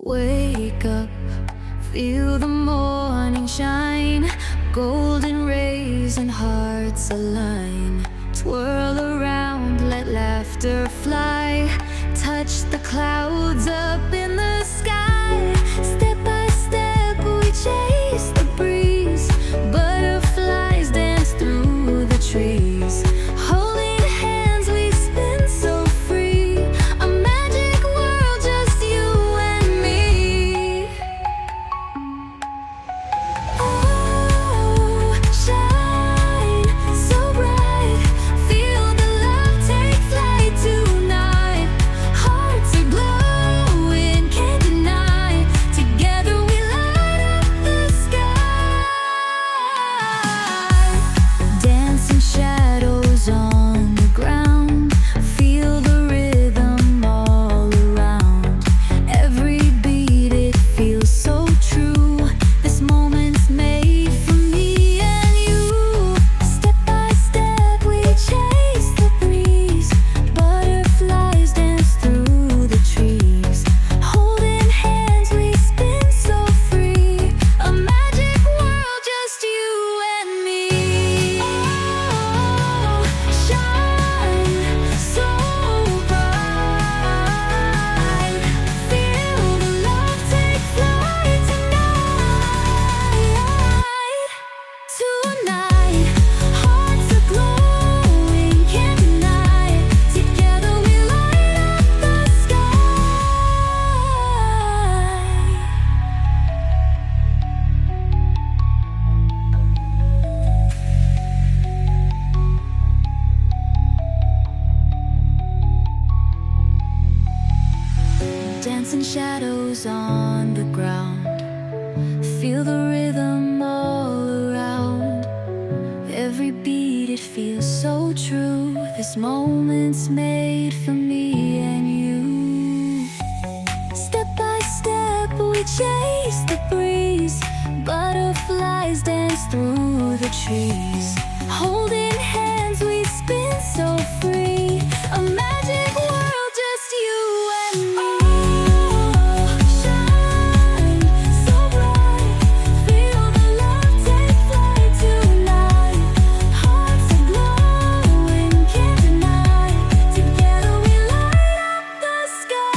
Wake up, feel the morning shine, golden rays and hearts align. Twirl around, let laughter fly, touch the clouds up in the sky. Step by step we chase the breeze, butterflies dance through the trees. Holding hands we spin so free, a magic world just you and me. Oh, shine so bright, feel the love take flight tonight. Hearts are glowing, can't deny. Together we light up the sky. Dancing shadows on the ground, feel the rhythm all around. Every beat it feels so true. This moment's made for me and you. Step by step we chase the breeze, butterflies dance through the trees. Holding hands we spin so free, a magic world just you and me. Oh, shine so bright, feel the love take flight tonight. Tonight, hearts are glowing, can't deny. Together we light up the sky. Dancing shadows on the ground, feel the rhythm all around. Every beat it feels so true. This moment's made for me and you. Step by step we chase the breeze, butterflies dance through the trees. Holding hands we spin so free, a magic world just you and me. Shine so bright, feel the love take flight tonight. Hearts are glowing, can't deny. Together we light up the sky.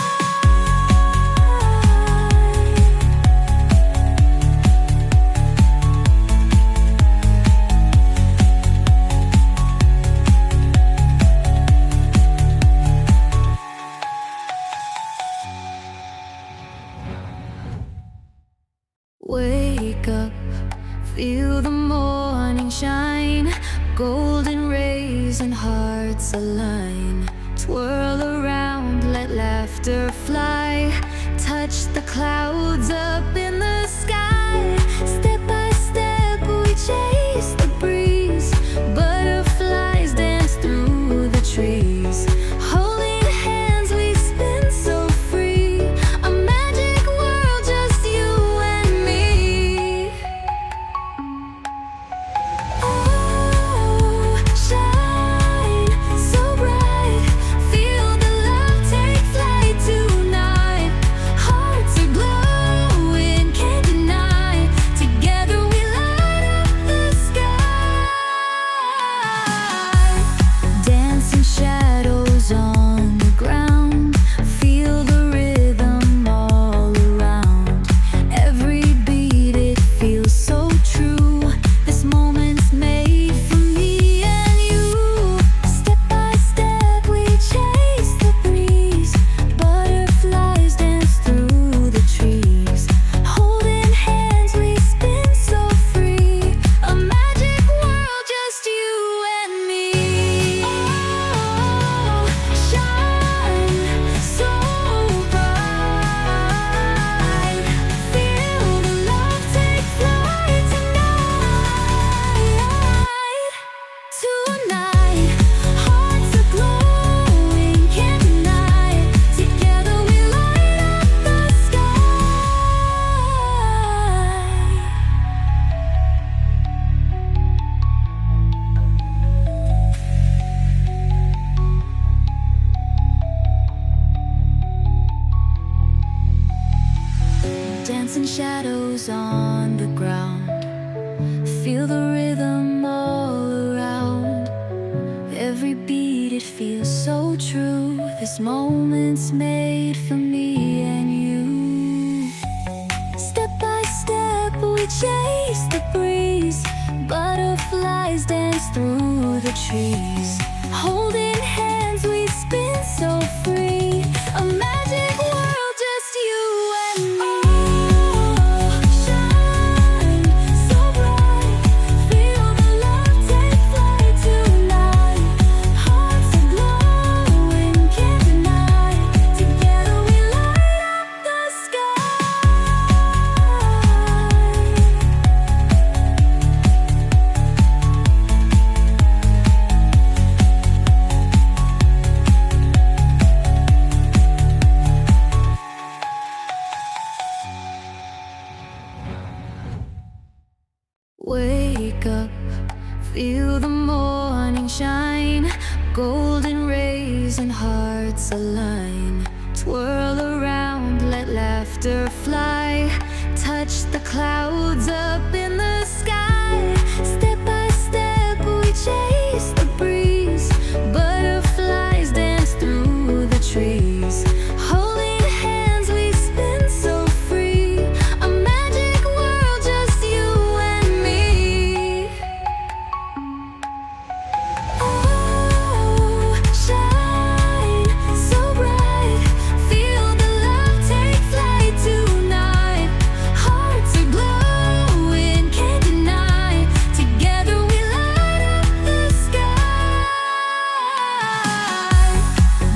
Wake up, feel the morning shine, golden rays and hearts align. Twirl around, let laughter fly, touch the clouds up in the sky. Step by step we chase the breeze, butterflies dance through the trees. Holding hands we spin so free, a magic world just you and me. Oh, shine so bright, feel the love take flight tonight. Hearts are glowing, can't deny. Dancing shadows on the ground, feel the rhythm all around. Every beat, it feels so true. This moment's made for me and you. Step by step we chase the breeze, butterflies dance through the trees. Holding hands we spin so free, a magic world, just you and me. Shine so bright, feel the love take flight tonight. Hearts are glowing, can't deny. Together we light up the sky. Wake up, feel the morning shine. Golden rays and hearts align. Twirl around, let laughter fly. Touch the clouds up in the sky. Step by step we chase the breeze, butterflies dance through the trees. Holding hands we spin so free, a magic world, just you and me. Oh, shine so bright, feel the love take flight tonight. Hearts are glowing, can't deny. Together we light up the sky.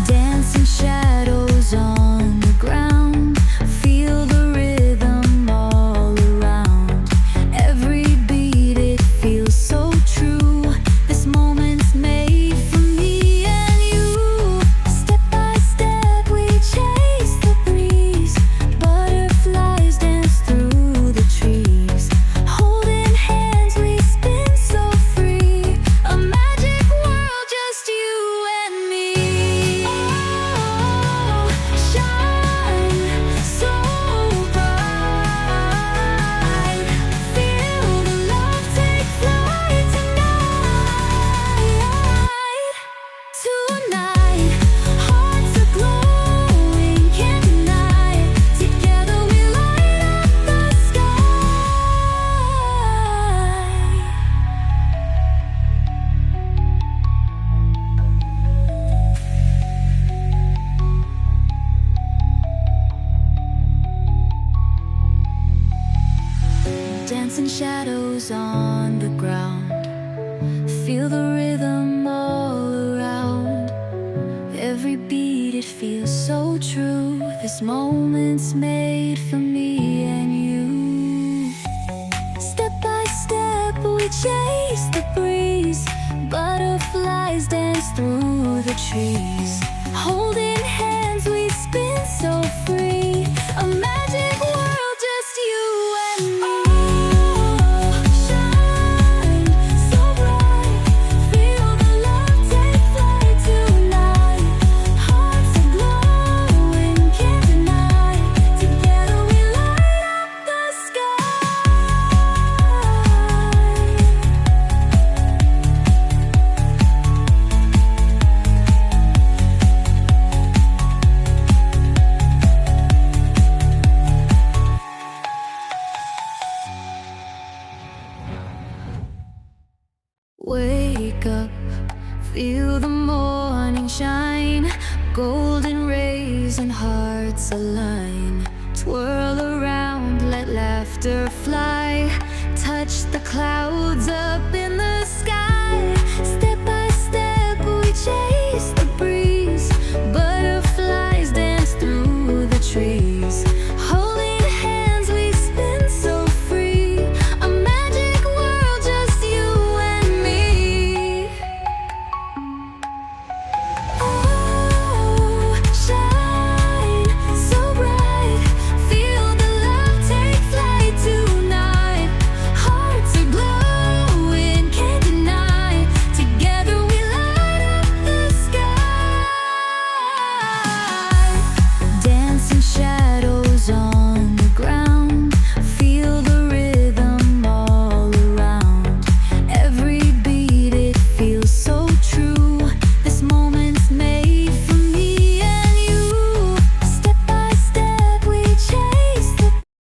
Dancing shadows on the ground, feel the rhythm all around. Every beat, it feels so true. This moment's made for me and you. Step by step we chase the breeze, butterflies dance through the trees. Holding hands we spin so free, a magic world, just you and me. Oh, shine so bright, feel the love take flight tonight. Tonight, hearts are glowing, can't deny. Together we light up the sky. Dancing shadows on the ground, feel the rhythm all around. Every beat, it feels so true. This moment's made for me and you. Step by step we chase the breeze, butterflies dance through the trees. Holding hands we spin so free, a magic world, just you and me. Shine so bright, feel the love take flight tonight. Hearts are glowing, can't deny. Together we light up the sky. Wake up, feel the morning shine. Golden rays and hearts align. Twirl around, let laughter fly. Touch the clouds up in